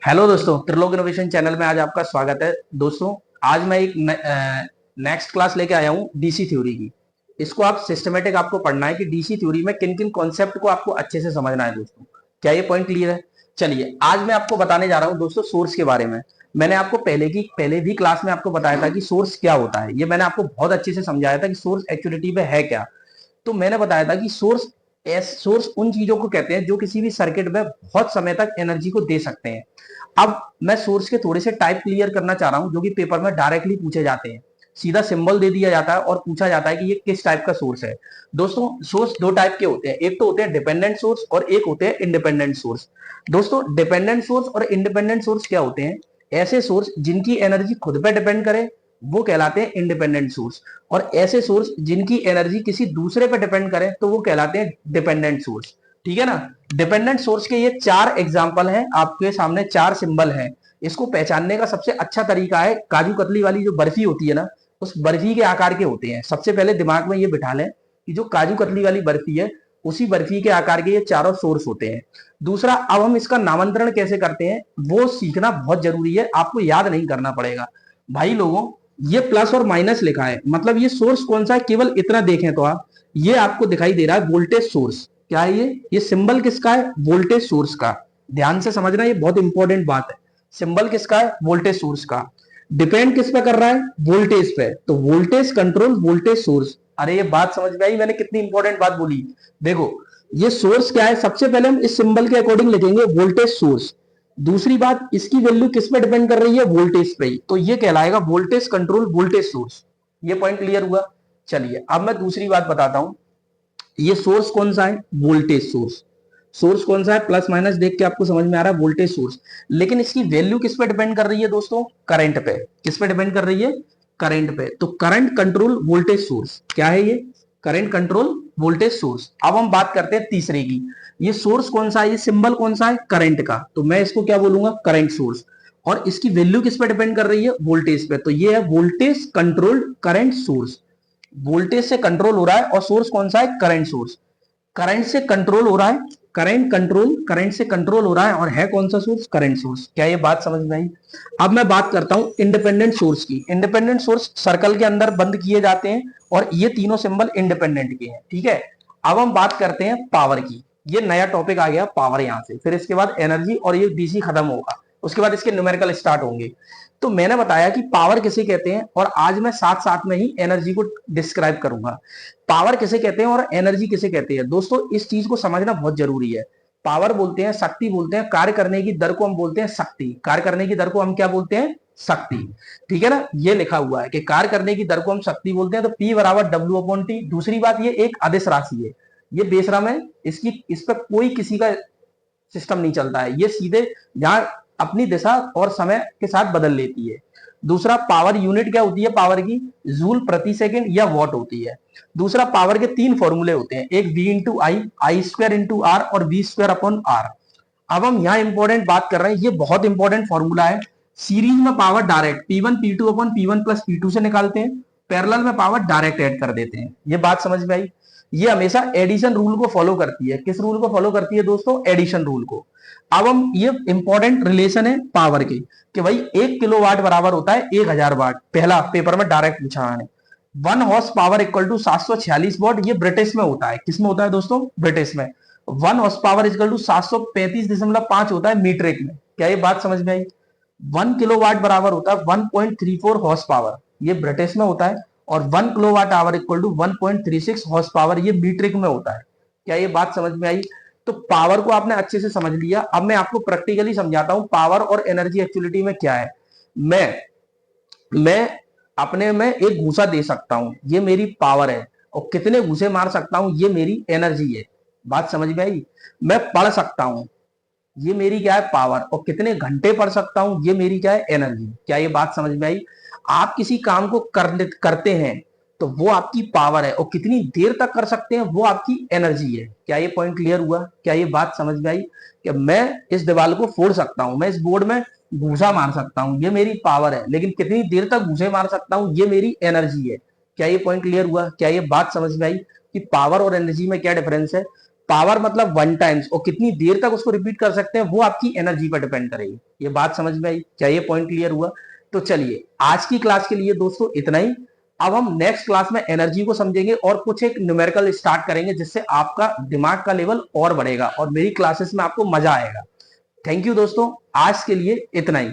Hello दोस्तों, Trilok innovation channel में आज आपका स्वागत है। दोस्तों, आज मैं एक नेक्स्ट क्लास लेके आया हूँ डीसी थ्योरी की। इसको आप सिस्टमेटिक आपको पढ़ना है कि डीसी थ्योरी में किन किन कॉन्सेप्ट को आपको अच्छे से समझना है। दोस्तों, क्या ये पॉइंट क्लियर है? चलिए, आज मैं आपको बताने जा रहा हूँ दोस्तों सोर्स के बारे में। मैंने आपको पहले भी क्लास में आपको बताया था कि सोर्स क्या होता है। ये मैंने आपको बहुत अच्छे से समझाया था कि सोर्स एक्चुअलिटी में है क्या। तो मैंने बताया था कि सोर्स उन चीजों को कहते हैं जो किसी भी सर्किट में बहुत समय तक एनर्जी को दे सकते हैं। अब मैं सोर्स के थोड़े से टाइप क्लियर करना चाह रहा हूं जो कि पेपर में डायरेक्टली पूछे जाते हैं। सीधा सिंबल दे दिया जाता है और पूछा जाता है कि ये किस टाइप का सोर्स है। दोस्तों, सोर्स दो टाइप के होते हैं, एक तो होते हैं डिपेंडेंट सोर्स और एक होते हैं इंडिपेंडेंट सोर्स। दोस्तों, डिपेंडेंट सोर्स और इंडिपेंडेंट सोर्स क्या होते हैं? ऐसे सोर्स जिनकी एनर्जी खुद पे डिपेंड करे वो कहलाते हैं इंडिपेंडेंट सोर्स। और ऐसे सोर्स जिनकी एनर्जी किसी दूसरे पे डिपेंड करे तो वो कहलाते हैं डिपेंडेंट सोर्स। ठीक है ना? डिपेंडेंट सोर्स के ये चार एग्जाम्पल हैं, आपके सामने चार सिंबल हैं। इसको पहचानने का सबसे अच्छा तरीका है, काजू कतली वाली जो बर्फी होती है ना, उस बर्फी के आकार के होते हैं। सबसे पहले दिमाग में ये बिठा लें कि जो काजू कतली वाली बर्फी है उसी बर्फी के आकार के ये चारों सोर्स होते हैं। दूसरा, अब हम इसका नामांतरण कैसे करते हैं वो सीखना बहुत जरूरी है, आपको याद नहीं करना पड़ेगा। भाई लोगों, ये प्लस और माइनस लिखा है, मतलब ये सोर्स कौन सा है केवल इतना देखें तो आप, ये आपको दिखाई दे रहा है वोल्टेज सोर्स। क्या है ये सिंबल किसका है? वोल्टेज सोर्स का। ध्यान से समझना, ये बहुत इंपॉर्टेंट बात है। सिंबल किसका है? वोल्टेज सोर्स का। डिपेंड किस पे कर रहा है? वोल्टेज पे। तो वोल्टेज कंट्रोल वोल्टेज सोर्स। अरे ये बात समझ में आई? मैंने कितनी इंपॉर्टेंट बात बोली। देखो, ये सोर्स क्या है, सबसे पहले हम इस सिंबल के अकॉर्डिंग लिखेंगे वोल्टेज सोर्स। दूसरी बात, इसकी वैल्यू किस पे डिपेंड कर रही है? वोल्टेज पे ही। तो ये कहलाएगा वोल्टेज कंट्रोल वोल्टेज सोर्स। ये पॉइंट क्लियर हुआ? चलिए, अब मैं दूसरी बात बताता हूं। ये सोर्स कौन सा है? Voltage source. सोर्स कौन सा है? प्लस माइनस देख के आपको समझ में आ रहा है, वोल्टेज सोर्स। लेकिन इसकी वैल्यू किस पे डिपेंड कर रही है दोस्तों? करंट पे। किस पे डिपेंड कर रही है? करंट पे। तो करंट कंट्रोल वोल्टेज सोर्स क्या है? ये करंट कंट्रोल वोल्टेज सोर्स। अब हम बात करते हैं तीसरे की। ये सोर्स कौन सा है? ये सिंबल कौन सा है? करंट का। तो मैं इसको क्या बोलूंगा? Current source. और इसकी वैल्यू किस पे डिपेंड कर रही है? वोल्टेज पे। तो ये है voltage controlled current source. Voltage से कंट्रोल हो रहा है और सोर्स कौन सा है? Current source. करंट से कंट्रोल हो रहा है, करंट से कंट्रोल हो रहा है और है कौन सा सोर्स? Current source. क्या ये बात समझ में आई? अब मैं बात करता हूं इंडिपेंडेंट सोर्स की। इंडिपेंडेंट सोर्स सर्कल के अंदर बंद किए जाते हैं और ये तीनों सिंबल इंडिपेंडेंट के हैं। ठीक है? अब हम बात करते हैं पावर की। ये नया टॉपिक आ गया पावर यहां से, फिर इसके बाद एनर्जी और ये डीसी खत्म होगा। उसके बाद इसके न्यूमेरिकल स्टार्ट होंगे। तो मैंने बताया कि पावर किसे कहते हैं और आज मैं साथ साथ में ही एनर्जी को डिस्क्राइब करूंगा। पावर किसे कहते हैं और एनर्जी किसे कहते हैं? दोस्तों, इस चीज को समझना बहुत जरूरी है। पावर बोलते हैं, शक्ति बोलते हैं, कार्य करने की दर को हम बोलते हैं शक्ति। कार्य करने की दर को हम क्या बोलते हैं? शक्ति। ठीक है ना? ये लिखा हुआ है कि कार्य करने की दर को हम शक्ति बोलते हैं। तो P बराबर W/T। दूसरी बात, ये एक अदिश राशि है, ये बेशरम है, इस पर कोई किसी का सिस्टम नहीं चलता है। ये सीधे जहां अपनी दिशा और समय के साथ बदल लेती है। दूसरा, पावर यूनिट क्या होती है? पावर की जूल प्रति सेकंड या वॉट होती है। दूसरा, पावर के तीन फॉर्मूले होते हैं, एक V into I square into R और V स्क्वायर अपॉन आर। अब हम यहाँ इंपॉर्टेंट बात कर रहे हैं, ये बहुत इंपॉर्टेंट फॉर्मूला है। सीरीज में power direct P1 P2 upon P1 plus P2 से निकालते हैं, पैरेलल में पावर डायरेक्ट ऐड कर देते हैं। ये बात समझ में आई? ये हमेशा एडिशन रूल को फॉलो करती है। किस रूल को फॉलो करती है दोस्तों? एडिशन रूल को। अब हम, ये इंपॉर्टेंट रिलेशन है पावर की कि भाई 1 किलोवाट बराबर होता है 1000 वाट। पहला पेपर में डायरेक्ट पूछा है। 1 horse power equal to 746 watt. ये ब्रिटिश में होता है। किसमें होता है दोस्तों? ब्रिटिश में। 1 हॉर्स पावर इक्वल टू 735.5 होता है मीट्रिक में। क्या ये बात समझ में आई? 1 किलोवाट बराबर होता है 1.34 हॉर्स पावर, ये ब्रिटिश में होता है। और 1 kilowatt hour equal to 1.36 horse power, ये मीट्रिक में होता है। क्या ये बात समझ में आई? तो पावर को आपने अच्छे से समझ लिया। अब मैं आपको प्रैक्टिकली समझाता हूं पावर और एनर्जी एक्चुअलिटी में क्या है। मैं अपने में एक घूसा दे सकता हूं, ये मेरी पावर है। और कितने घूसे मार सकता हूं, ये मेरी एनर्जी है। बात समझ में आई? मैं पढ़ सकता हूं, ये मेरी क्या है? पावर। और कितने घंटे पढ़ सकता हूं, ये मेरी क्या है? एनर्जी। क्या ये बात समझ में आई? आप किसी काम को करते हैं तो वो आपकी पावर है, और कितनी देर तक कर सकते हैं वो आपकी एनर्जी है। क्या ये पॉइंट क्लियर हुआ? क्या ये बात समझ में आई कि मैं इस दीवार को फोड़ सकता हूं, मैं इस बोर्ड में घूसा मार सकता हूं, ये मेरी पावर है, लेकिन कितनी देर तक घूसे मार सकता हूं, ये मेरी एनर्जी है। क्या ये पॉइंट क्लियर हुआ? क्या ये बात समझ में आई कि पावर और एनर्जी में क्या डिफरेंस है? पावर मतलब 1 टाइम्स, और कितनी देर तक उसको रिपीट कर सकते हैं वो आपकी एनर्जी पर डिपेंड करेगी। ये बात समझ में आई? क्या ये पॉइंट क्लियर हुआ? तो चलिए आज की क्लास के लिए दोस्तों इतना ही। अब हम नेक्स्ट क्लास में एनर्जी को समझेंगे और कुछ एक न्यूमेरिकल स्टार्ट करेंगे, जिससे आपका दिमाग का लेवल और बढ़ेगा और मेरी क्लासेस में आपको मजा आएगा। थैंक यू दोस्तों, आज के लिए इतना ही।